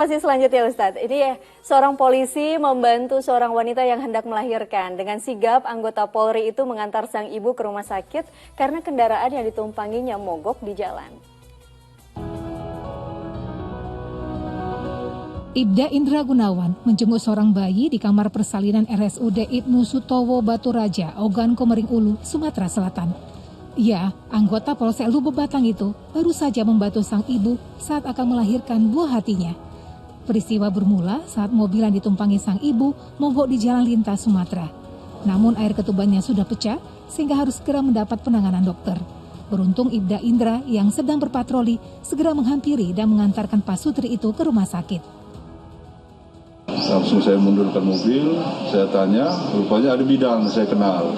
Masih selanjutnya Ustadz, ini ya seorang polisi membantu seorang wanita yang hendak melahirkan. Dengan sigap, anggota Polri itu mengantar sang ibu ke rumah sakit karena kendaraan yang ditumpanginya mogok di jalan. Ibda Indra Gunawan menjenguk seorang bayi di kamar persalinan RSUD Ibnu Sutowo Batu Raja, Ogan Komering Ulu, Sumatera Selatan. Ya, anggota Polsek Lubuk Batang itu baru saja membantu sang ibu saat akan melahirkan buah hatinya. Peristiwa bermula saat mobil yang ditumpangi sang ibu mogok di jalan lintas Sumatera. Namun air ketubannya sudah pecah sehingga harus segera mendapat penanganan dokter. Beruntung Ibda Indra yang sedang berpatroli segera menghampiri dan mengantarkan Pak Sutri itu ke rumah sakit. Langsung saya mundurkan mobil, saya tanya, rupanya ada bidan saya kenal.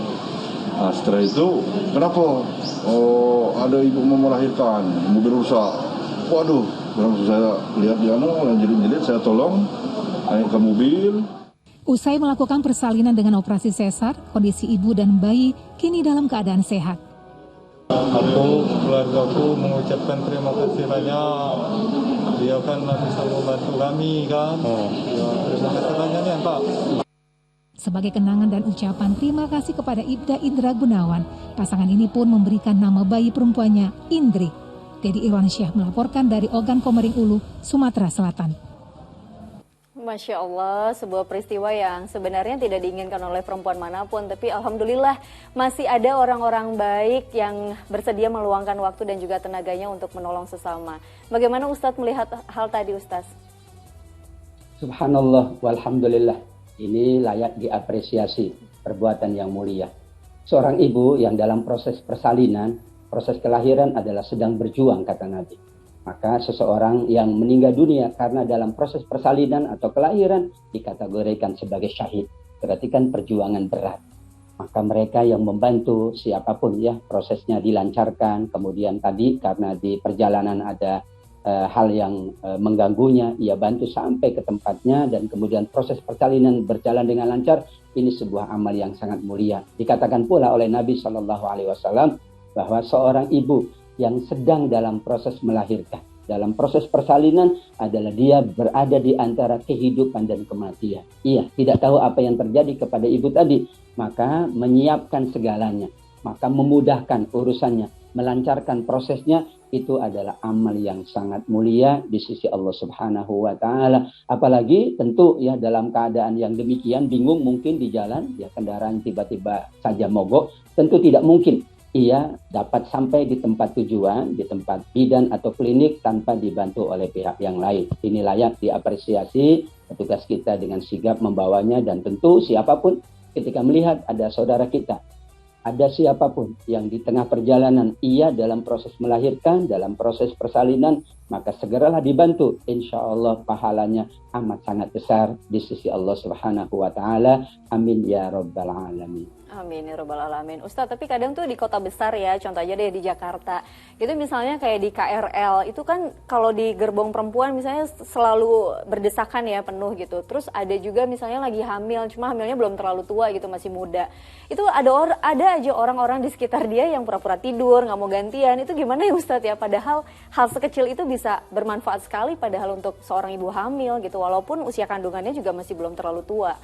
Nah, setelah itu, kenapa? Oh, ada ibu mau melahirkan, mobil rusak. Waduh, langsung saya lihat di sana, jelit-jelit, saya tolong naik ke mobil. Usai melakukan persalinan dengan operasi sesar, kondisi ibu dan bayi kini dalam keadaan sehat. Aku, keluargaku mengucapkan terima kasih banyak. Dia kan bisa membantu kami kan. Ya, terima kasih banyak ya Pak. Sebagai kenangan dan ucapan terima kasih kepada Ibda Indra Gunawan, pasangan ini pun memberikan nama bayi perempuannya Indri. Dedi Irwansyah melaporkan dari Ogan Komering Ulu, Sumatera Selatan. Masya Allah, sebuah peristiwa yang sebenarnya tidak diinginkan oleh perempuan manapun, tapi alhamdulillah masih ada orang-orang baik yang bersedia meluangkan waktu dan juga tenaganya untuk menolong sesama. Bagaimana Ustadz melihat hal tadi Ustadz? Subhanallah walhamdulillah, ini layak diapresiasi, perbuatan yang mulia. Seorang ibu yang dalam proses persalinan, proses kelahiran adalah sedang berjuang, kata Nabi. Maka seseorang yang meninggal dunia karena dalam proses persalinan atau kelahiran dikategorikan sebagai syahid. Berarti kan perjuangan berat. Maka mereka yang membantu siapapun ya prosesnya dilancarkan. Kemudian tadi karena di perjalanan ada hal yang mengganggunya, ia bantu sampai ke tempatnya dan kemudian proses persalinan berjalan dengan lancar. Ini sebuah amal yang sangat mulia. Dikatakan pula oleh Nabi SAW bahwa seorang ibu yang sedang dalam proses melahirkan, dalam proses persalinan adalah dia berada di antara kehidupan dan kematian. Ia tidak tahu apa yang terjadi kepada ibu tadi, maka menyiapkan segalanya, maka memudahkan urusannya, melancarkan prosesnya, itu adalah amal yang sangat mulia di sisi Allah Subhanahu wa taala. Apalagi tentu ya dalam keadaan yang demikian, bingung mungkin di jalan, ya kendaraan tiba-tiba saja mogok, tentu tidak mungkin ia dapat sampai di tempat tujuan, di tempat bidan atau klinik tanpa dibantu oleh pihak yang lain. Ini layak diapresiasi, petugas kita dengan sigap membawanya dan tentu siapapun ketika melihat ada saudara kita, ada siapapun yang di tengah perjalanan ia dalam proses melahirkan, dalam proses persalinan, maka segeralah dibantu. Insya Allah pahalanya amat sangat besar di sisi Allah Subhanahu wa taala. Amin ya rabbal alamin. Amin ya rabbal alamin. Ustadz, tapi kadang tuh di kota besar ya, contoh aja deh di Jakarta, itu misalnya kayak di KRL, itu kan kalau di gerbong perempuan misalnya selalu berdesakan ya, penuh gitu. Terus ada juga misalnya lagi hamil, cuma hamilnya belum terlalu tua gitu, masih muda. Itu ada aja orang-orang di sekitar dia yang pura-pura tidur, nggak mau gantian. Itu gimana ya Ustadz ya? Padahal hal sekecil itu bisa bermanfaat sekali padahal untuk seorang ibu hamil gitu, walaupun usia kandungannya juga masih belum terlalu tua.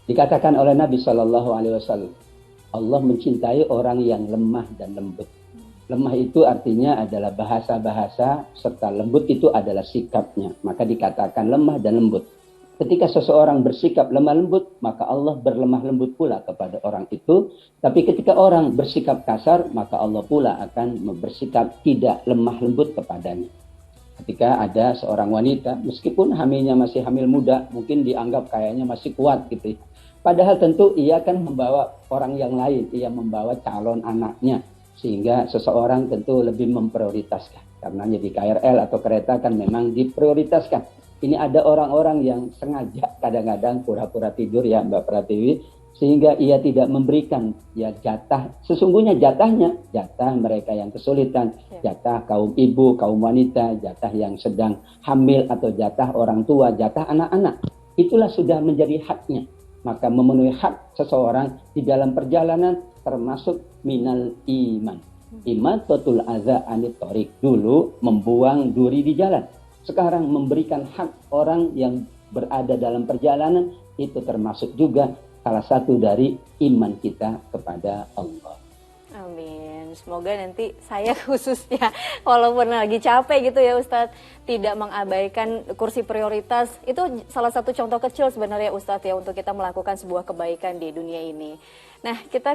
Dikatakan oleh Nabi SAW, Allah mencintai orang yang lemah dan lembut. Lemah itu artinya adalah bahasa-bahasa, serta lembut itu adalah sikapnya. Maka dikatakan lemah dan lembut. Ketika seseorang bersikap lemah lembut, maka Allah berlemah lembut pula kepada orang itu. Tapi ketika orang bersikap kasar, maka Allah pula akan bersikap tidak lemah lembut kepadanya. Ketika ada seorang wanita, meskipun hamilnya masih hamil muda, mungkin dianggap kayaknya masih kuat gitu. Padahal tentu ia kan membawa orang yang lain, ia membawa calon anaknya. Sehingga seseorang tentu lebih memprioritaskan. Karena di KRL atau kereta kan memang diprioritaskan. Ini ada orang-orang yang sengaja kadang-kadang pura-pura tidur ya Mbak Pratiwi. Sehingga ia tidak memberikan ya jatah, sesungguhnya jatahnya, jatah mereka yang kesulitan, jatah kaum ibu, kaum wanita, jatah yang sedang hamil atau jatah orang tua, jatah anak-anak. Itulah sudah menjadi haknya. Maka memenuhi hak seseorang di dalam perjalanan termasuk minal iman. Imatatul adza anit thoriq, dulu membuang duri di jalan. Sekarang memberikan hak orang yang berada dalam perjalanan itu termasuk juga salah satu dari iman kita kepada Allah. Amin. Semoga nanti saya khususnya walaupun lagi capek gitu ya Ustadz, tidak mengabaikan kursi prioritas. Itu salah satu contoh kecil sebenarnya Ustadz ya untuk kita melakukan sebuah kebaikan di dunia ini. Nah, kita